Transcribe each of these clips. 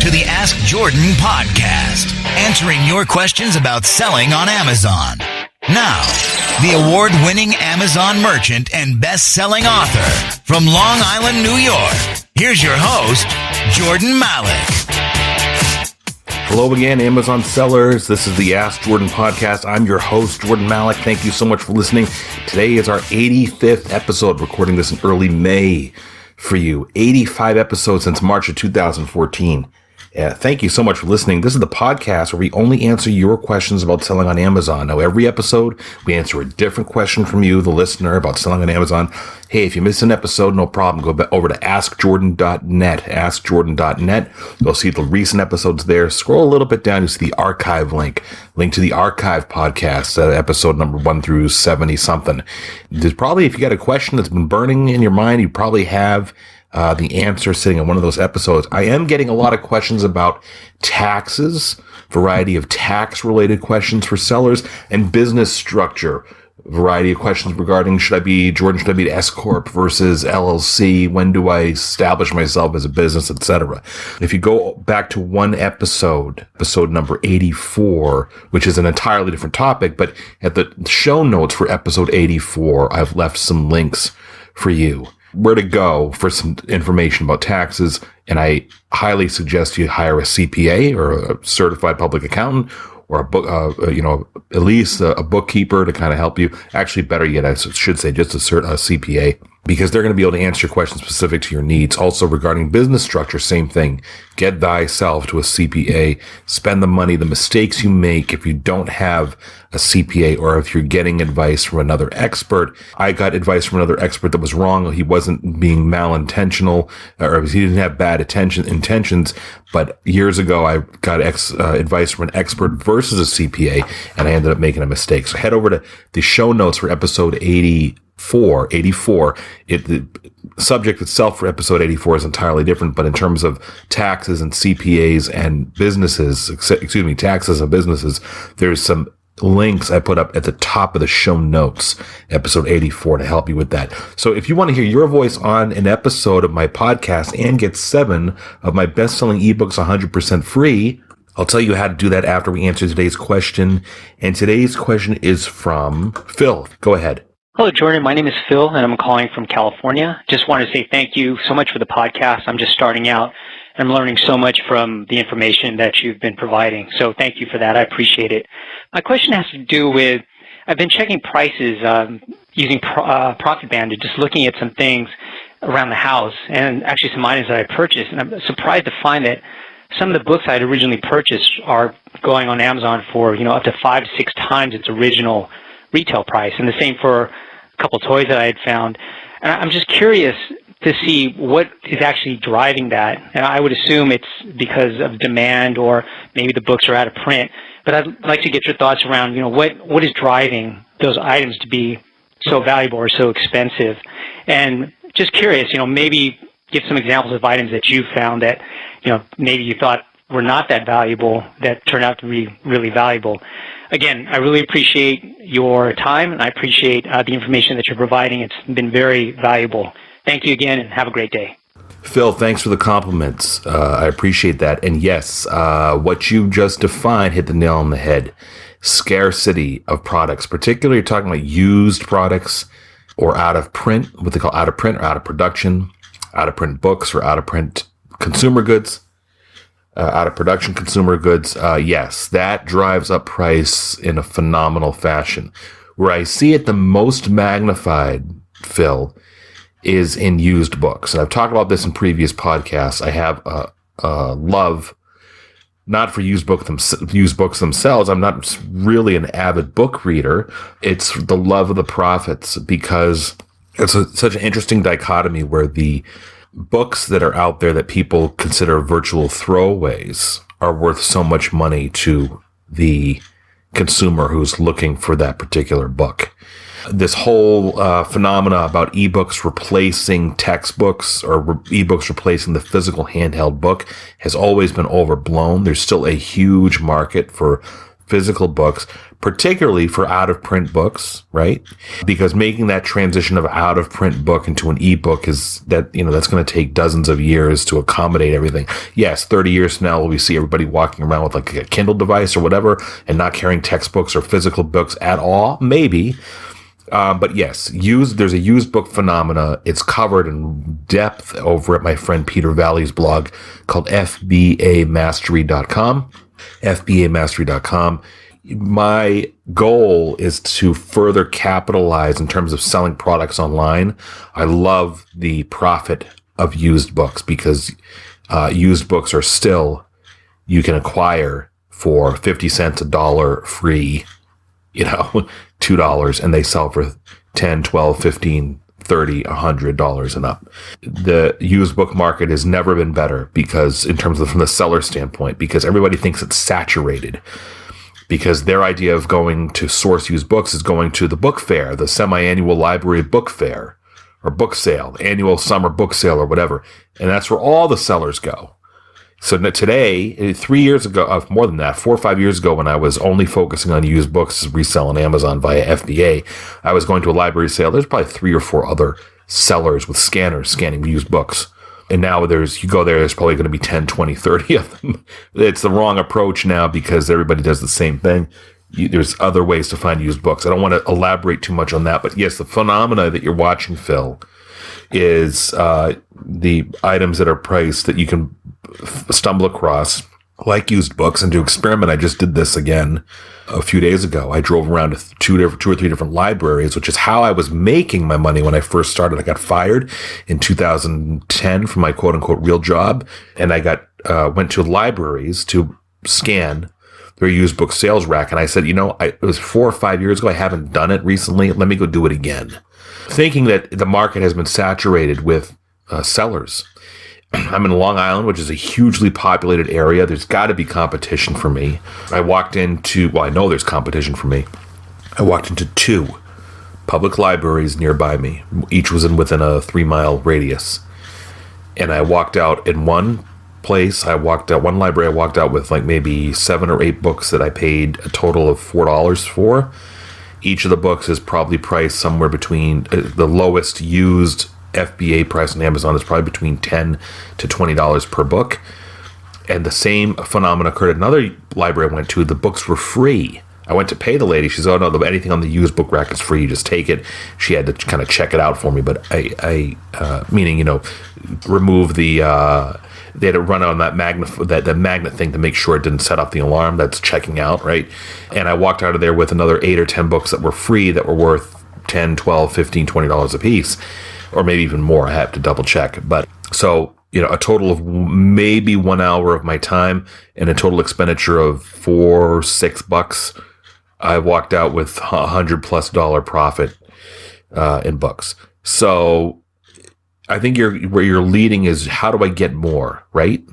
to the Ask Jordan podcast, answering your questions about selling on Amazon. Now, the award-winning Amazon merchant and best-selling author from Long Island, New York, here's your host, Jordan Malik. Hello again, Amazon sellers. This is the Ask Jordan podcast. I'm your host, Jordan Malik. Thank you so much for listening. Today is our 85th episode, recording this in early May for you. 85 episodes since March of 2014. Thank you so much for listening. This is the podcast where we only answer your questions about selling on Amazon. Now, every episode, we answer a different question from you, the listener, about selling on Amazon. Hey, if you missed an episode, no problem. Go over to askjordan.net, askjordan.net. You'll see the recent episodes there. Scroll a little bit down, you see the archive link to the archive podcast, episode number 1 through 70-something. There's probably, if you got a question that's been burning in your mind, you probably have the answer sitting in one of those episodes. I am getting a lot of questions about taxes, variety of tax-related questions for sellers, and business structure. Variety of questions regarding should I be an S Corp versus LLC? When do I establish myself as a business, etc.? If you go back to one episode number 84, which is an entirely different topic, but at the show notes for episode 84, I've left some links for you where to go for some information about taxes, and I highly suggest you hire a CPA or a certified public accountant or a book, at least a bookkeeper to kind of help you. Actually, better yet, I should say just a CPA, because they're going to be able to answer questions specific to your needs. Also, regarding business structure, same thing. Get thyself to a CPA. Spend the money. The mistakes you make if you don't have a CPA, or if you're getting advice from another expert. I got advice from another expert that was wrong. He wasn't being malintentional, or he didn't have bad intentions. But years ago, I got advice from an expert versus a CPA, and I ended up making a mistake. So head over to the show notes for episode 84. The subject itself for episode 84 is entirely different, but in terms of taxes and CPAs and taxes and businesses, there's some links I put up at the top of the show notes, episode 84, to help you with that. So if you want to hear your voice on an episode of my podcast and get 7 of my best-selling ebooks 100% free, I'll tell you how to do that after we answer today's question. And today's question is from Phil. Go ahead. Hello, Jordan. My name is Phil, and I'm calling from California. Just want to say thank you so much for the podcast. I'm just starting out, and I'm learning so much from the information that you've been providing. So thank you for that. I appreciate it. My question has to do with, I've been checking prices using Profit Bandit, just looking at some things around the house, and actually some items that I purchased. And I'm surprised to find that some of the books I had originally purchased are going on Amazon for, up to 5 to 6 times its original retail price, and the same for a couple toys that I had found. And I'm just curious to see what is actually driving that. And I would assume it's because of demand, or maybe the books are out of print. But I'd like to get your thoughts around, what is driving those items to be so valuable or so expensive. And just curious, maybe give some examples of items that you found that, maybe you thought were not that valuable that turned out to be really valuable. Again, I really appreciate your time, and I appreciate the information that you're providing. It's been very valuable. Thank you again, and have a great day. Phil, thanks for the compliments. I appreciate that. And yes, what you just defined hit the nail on the head. Scarcity of products, particularly you're talking about used products or out of print, what they call out of print or out of production, out of print books or out of print consumer goods. Out of production consumer goods, yes, that drives up price in a phenomenal fashion. Where I see it the most magnified, Phil, is in used books. And I've talked about this in previous podcasts. I have a love, not for used books themselves. I'm not really an avid book reader. It's the love of the profits, because it's such an interesting dichotomy where the books that are out there that people consider virtual throwaways are worth so much money to the consumer who's looking for that particular book. This whole phenomena about ebooks replacing textbooks, or ebooks replacing the physical handheld book, has always been overblown. There's still a huge market for physical books, particularly for out-of-print books, right? Because making that transition of out-of-print book into an ebook that's going to take dozens of years to accommodate everything. Yes, 30 years from now, will we see everybody walking around with like a Kindle device or whatever and not carrying textbooks or physical books at all? Maybe. But yes, there's a used book phenomena. It's covered in depth over at my friend Peter Valley's blog called FBAmastery.com. FBAmastery.com. My goal is to further capitalize in terms of selling products online. I love the profit of used books because used books are still, you can acquire for 50 cents, $1 free, $2, and they sell for 10, 12, 15, 30, $100 and up. The used book market has never been better because from the seller standpoint, because everybody thinks it's saturated. Because their idea of going to source used books is going to the book fair, the semi-annual library book fair or book sale, annual summer book sale or whatever. And that's where all the sellers go. So today, 3 years ago, more than that, 4 or 5 years ago, when I was only focusing on used books resell on Amazon via FBA, I was going to a library sale. There's probably 3 or 4 other sellers with scanners scanning used books. And now there's probably going to be 10, 20, 30 of them. It's the wrong approach now because everybody does the same thing. There's other ways to find used books. I don't want to elaborate too much on that, but yes, the phenomena that you're watching, Phil, is the items that are priced that you can stumble across, like used books. And to experiment, I just did this again a few days ago. I drove around to two or three different libraries, which is how I was making my money when I first started. I got fired in 2010 from my quote unquote real job. And I went to libraries to scan their used book sales rack. And I said, it was 4 or 5 years ago. I haven't done it recently. Let me go do it again. Thinking that the market has been saturated with sellers. I'm in Long Island, which is a hugely populated area. There's got to be competition for me. I know there's competition for me. I walked into 2 public libraries nearby me. Each was within a 3-mile radius. And I walked out in one library, I walked out with like maybe 7 or 8 books that I paid a total of $4 for. Each of the books is probably priced somewhere between the lowest used FBA price on Amazon is probably between $10 to $20 per book. And the same phenomenon occurred at another library I went to. The books were free. I went to pay the lady. She said, "Oh, no, anything on the used book rack is free. You just take it." She had to kind of check it out for me. But remove the, they had to run on that magnet thing to make sure it didn't set off the alarm. That's checking out, right? And I walked out of there with another 8 or 10 books that were free that were worth $10, $12, $15, $20 a piece. Or maybe even more. I have to double check. But so, a total of maybe 1 hour of my time and a total expenditure of $4-6. I walked out with $100+ profit in books. So I think where you're leading is, how do I get more, right?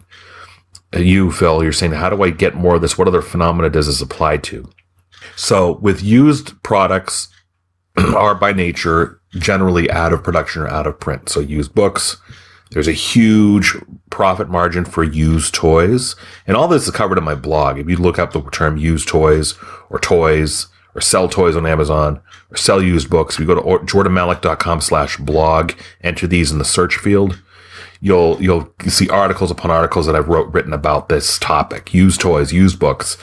You, Phil, you're saying, how do I get more of this? What other phenomena does this apply to? So with used products are by nature generally out of production or out of print. So used books, there's a huge profit margin for used toys. And all this is covered in my blog. If you look up the term used toys or sell toys on Amazon or sell used books, if you go to jordanmalik.com/blog, enter these in the search field, you'll see articles upon articles that I've written about this topic, used toys, used books.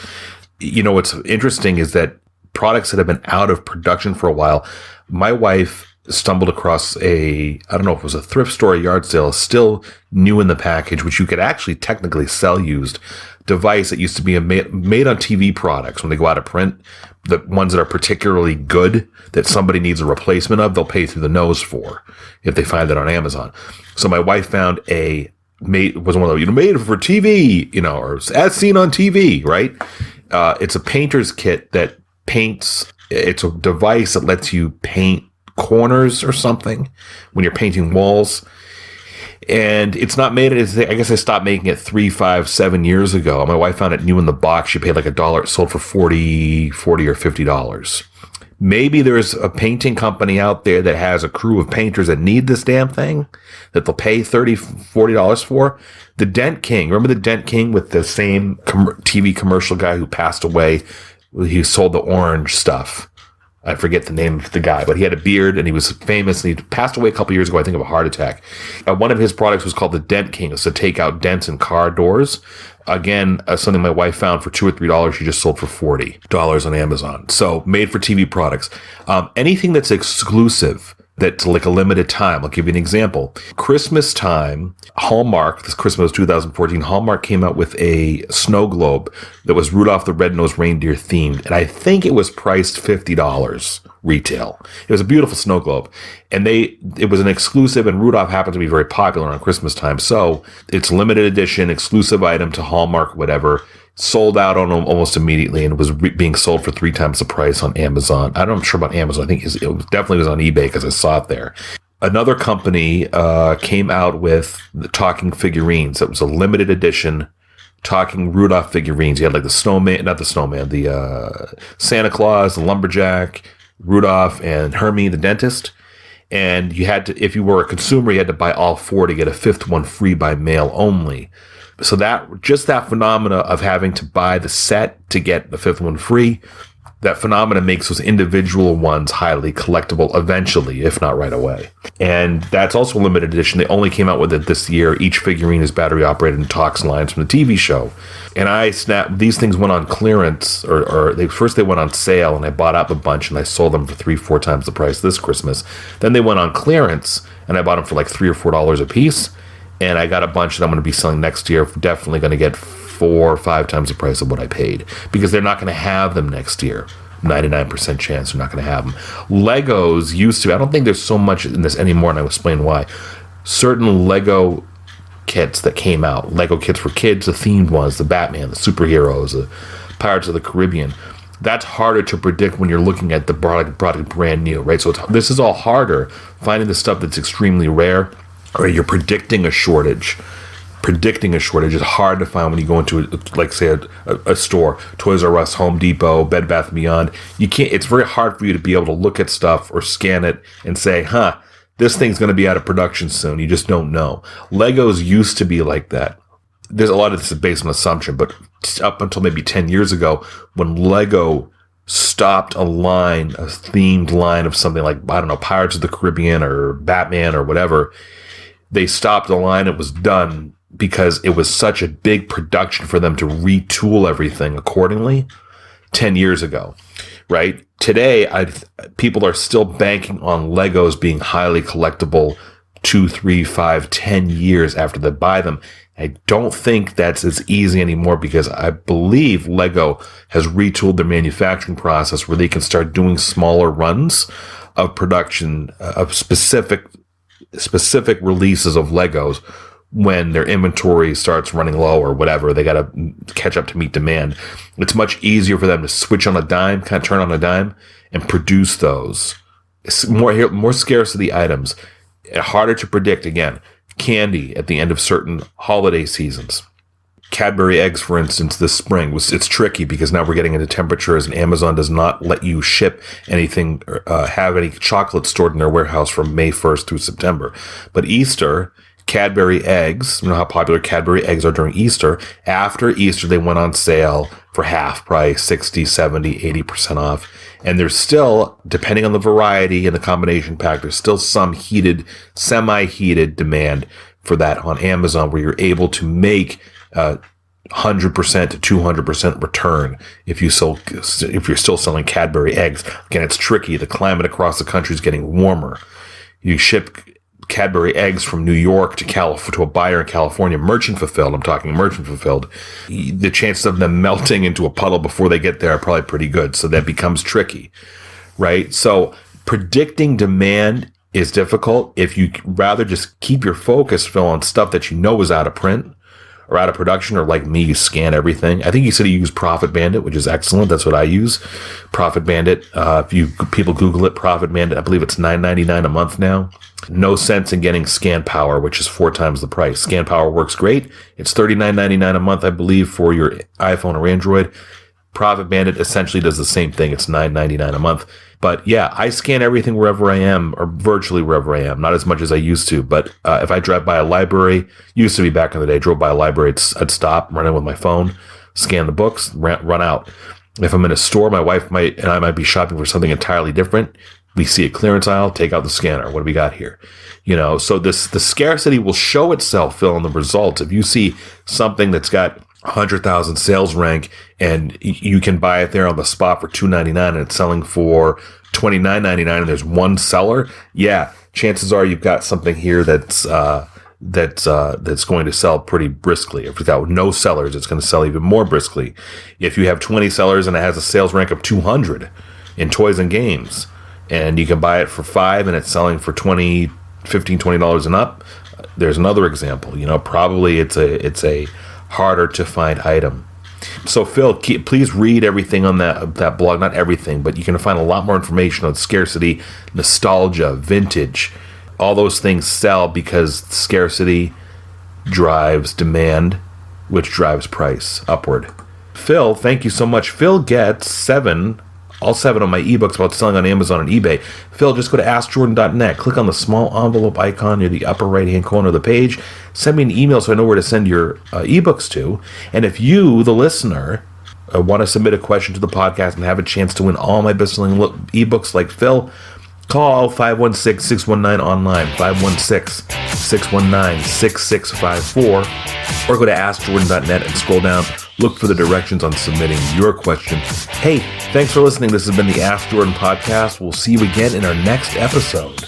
What's interesting is that products that have been out of production for a while, my wife stumbled across I don't know if it was a thrift store, yard sale, still new in the package, which you could actually technically sell used, device that used to be made on TV products when they go out of print. The ones that are particularly good that somebody needs a replacement of, they'll pay through the nose for if they find it on Amazon. So my wife found made for TV, or as seen on TV, right? It's a painter's kit that paints. It's a device that lets you paint corners or something when you're painting walls. And it's not made, I guess I stopped making it 3, 5, 7 years ago. My wife found it new in the box. She paid like $1. It sold for $40 or $50. Maybe there's a painting company out there that has a crew of painters that need this damn thing that they'll pay $30, $40 for. The Dent King, remember the Dent King with the same TV commercial guy who passed away He sold the orange stuff. I forget the name of the guy, but he had a beard and he was famous, and he passed away a couple years ago, I think, of a heart attack. One of his products was called the Dent King. It's to take out dents in car doors. Again, something my wife found for $2 or $3. She just sold for $40 on Amazon. So made for TV products. Anything that's exclusive, that's like a limited time. I'll give you an example. Christmas time, Hallmark, this Christmas 2014, Hallmark came out with a snow globe that was Rudolph the Red-Nosed Reindeer themed. And I think it was priced $50 retail. It was a beautiful snow globe. And it was an exclusive, and Rudolph happened to be very popular on Christmas time. So it's limited edition, exclusive item to Hallmark, whatever. Sold out on them almost immediately, and was being sold for 3 times the price on Amazon. I'm not sure about Amazon. I think it definitely was on eBay because I saw it there. Another company came out with the talking figurines. It was a limited edition talking Rudolph figurines. You had like the Santa Claus, the Lumberjack, Rudolph, and Hermie the dentist. And you had to, if you were a consumer, you had to buy all 4 to get a 5th one free by mail only. So that phenomena of having to buy the set to get the 5th one free, that phenomena makes those individual ones highly collectible eventually, if not right away. And that's also a limited edition. They only came out with it this year. Each figurine is battery operated and talks lines from the TV show. And these things went on clearance, or they went on sale, and I bought up a bunch and I sold them for 3-4 times the price this Christmas. Then they went on clearance and I bought them for like $3 or $4 a piece. And I got a bunch that I'm going to be selling next year. Definitely going to get 4 or 5 times the price of what I paid, because they're not going to have them next year. 99% chance they're not going to have them. Legos used to, I don't think there's so much in this anymore, and I'll explain why. Certain Lego kits that came out, Lego kits for kids, the themed ones, the Batman, the superheroes, the Pirates of the Caribbean, that's harder to predict when you're looking at the product brand new, right? So this is all harder, finding the stuff that's extremely rare, or you're predicting a shortage. Predicting a shortage is hard to find when you go into, a store, Toys R Us, Home Depot, Bed Bath & Beyond. You can't. It's very hard for you to be able to look at stuff or scan it and say, this thing's going to be out of production soon. You just don't know. Legos used to be like that. There's a lot of this is based on assumption, but up until maybe 10 years ago, when Lego stopped a themed line of something like, I don't know, Pirates of the Caribbean or Batman or whatever, they stopped the line. It was done because it was such a big production for them to retool everything accordingly 10 years ago, right? Today, people are still banking on Legos being highly collectible 2, 3, 5, 10 years after they buy them. I don't think that's as easy anymore, because I believe Lego has retooled their manufacturing process where they can start doing smaller runs of production of specific releases of Legos when their inventory starts running low or whatever. They got to catch up to meet demand. It's much easier for them to switch on a dime, kind of turn on a dime, and produce those. It's more scarcity items. Harder to predict, again. Candy at the end of certain holiday seasons. Cadbury eggs, for instance, this spring it's tricky because now we're getting into temperatures, and Amazon does not let you ship anything, have any chocolate stored in their warehouse from May 1st through September. But Easter, Cadbury eggs, you know how popular Cadbury eggs are during Easter. After Easter, they went on sale for half price, 60, 70, 80% off. And there's still, depending on the variety and the combination pack, there's still some semi-heated demand for that on Amazon, where you're able to make 100% to 200% return if you're still selling Cadbury eggs. Again, it's tricky. The climate across the country is getting warmer. You ship Cadbury eggs from New York to a buyer in California, merchant fulfilled. I'm talking merchant fulfilled. The chances of them melting into a puddle before they get there are probably pretty good. So that becomes tricky, right? So predicting demand is difficult. If you rather just keep your focus, Phil, on stuff that you know is out of print or out of production, or like me, you scan everything. I think you said you use Profit Bandit, which is excellent. That's what I use. Profit Bandit. If people Google it, Profit Bandit, I believe it's $9.99 a month now. No sense in getting Scan Power, which is 4 times the price. Scan Power works great. It's $39.99 a month, I believe, for your iPhone or Android. Profit Bandit essentially does the same thing. It's $9.99 a month. But yeah, I scan everything wherever I am, or virtually wherever I am. Not as much as I used to, but if I drive by a library, used to be back in the day, drove by a library, I'd stop, run in with my phone, scan the books, run out. If I'm in a store, my wife and I might be shopping for something entirely different. We see a clearance aisle, take out the scanner. What do we got here? So the scarcity will show itself, Phil, in the results. If you see something that's got 100,000 sales rank and you can buy it there on the spot for $2.99 and it's selling for $29.99 and there's one seller, yeah, chances are you've got something here that's going to sell pretty briskly. If you've got no sellers, it's going to sell even more briskly. If you have 20 sellers and it has a sales rank of 200 in toys and games, and you can buy it for $5 and it's selling for $15, $20 and up, there's another example. Probably it's a harder to find item. So Phil, please read everything on that blog. Not everything, but you can find a lot more information on scarcity, nostalgia, vintage. All those things sell because scarcity drives demand, which drives price upward. Phil, thank you so much. Phil gets all seven of my ebooks about selling on Amazon and eBay. Phil, just go to AskJordan.net. Click on the small envelope icon near the upper right-hand corner of the page. Send me an email so I know where to send your ebooks to. And if you, the listener, want to submit a question to the podcast and have a chance to win all my best-selling ebooks like Phil, call 516-619-ONLINE, 516-619-6654, or go to AskJordan.net and scroll down. Look for the directions on submitting your question. Hey, thanks for listening. This has been the Ask Jordan podcast. We'll see you again in our next episode.